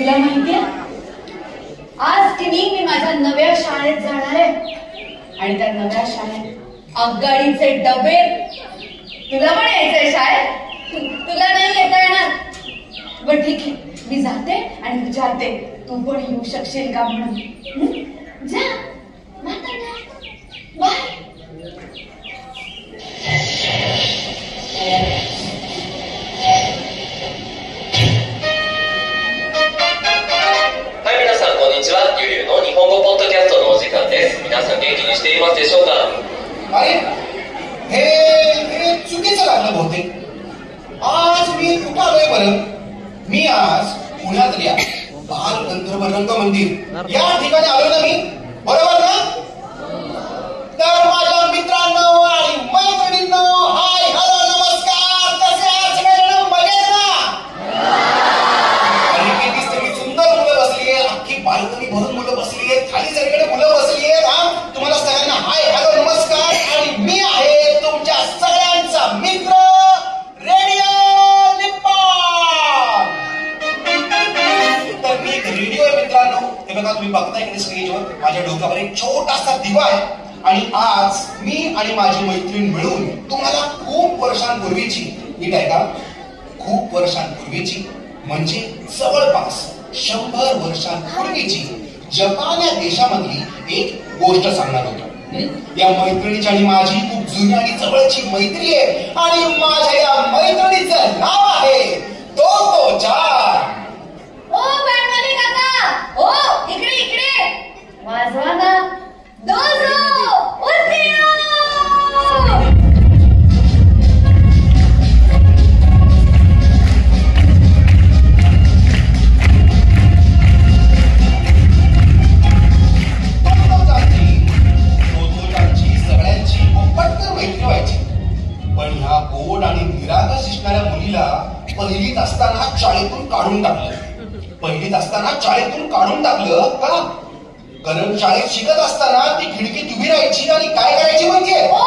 तुला माहितीये आज की मी माझ्या नव्या शाळेत जाणार आहे आणि त्या नव्या शाळेत आगगाडीचे डबे. तुला पण यायचंय शाळेत? तुला नाही येता येणार. बरं ठीक आहे, मी जाते आणि विचारते तू पण येऊ शकशील का म्हणून. जा बाय.はい、皆さんこんにちは。ゆりゅうの日本語ポッドキャストのお時間です。皆さん元気にしていますでしょうか。अरे हे चुकीचं लागलं बहुतेक. आज मी कुठं आलोय बरं? मी आज पुण्यातल्या बाल गंधर्व रंग मंदिर या ठिकाणी आलो ना मी, बरोबर ना? तर माझ्या मित्रांनो आणि मैत्रिणींनो, हाय हॅलो नमस्कार, कसे आहात सगळेजण? मजेत ना? आणि किती सगळी सुंदर मुलं बसली आहेत, अख्खी बाल्कनी भरून मुलं बसली आहेत, खाली सगळीकडे मुलं बसली आहेत. हा, तुम्हाला सगळ्यांना हाय हॅलो नमस्कार. आणि मी आहे तुमच्या सगळ्यांचा मित्र रेडिओ निप्पॉन. तर मी एक रेडिओ आहे मित्रांनो. हे बघा, तुम्ही बघताय की स्क्रीनवर माझ्या डोक्यावर एक छोटासा दिवा आहे. आणि आज मी आणि माझी मैत्रीण मिळून तुम्हाला खूप वर्षांपूर्वीची, नीट आहे का, खूप वर्षांपूर्वीची म्हणजे जवळपास 100 वर्षांपूर्वीची जपान या देशामधली एक गोष्ट सांगणार होतो. या मैत्रिणीची आणि माझी खूप जुनी आणि जवळची मैत्री आहे आणि माझ्या या मैत्रिणीचं नाव आहे दोदो-चान. ओ बँडवाले काका, ओ इकडे इकडे वाजवा ना. दोजो उठियो. सगळ्यांची पटकन मैत्री व्हायची. पण ह्या गोड आणि निरागस दिसणाऱ्या मुलीला पहिलीत असताना शाळेतून काढून टाकलं. पहिलीत असताना शाळेतून काढून टाकलं का? कारण शाळेत शिकत असताना ती खिडकीत उभी राहायची आणि काय करायची म्हणजे, ओ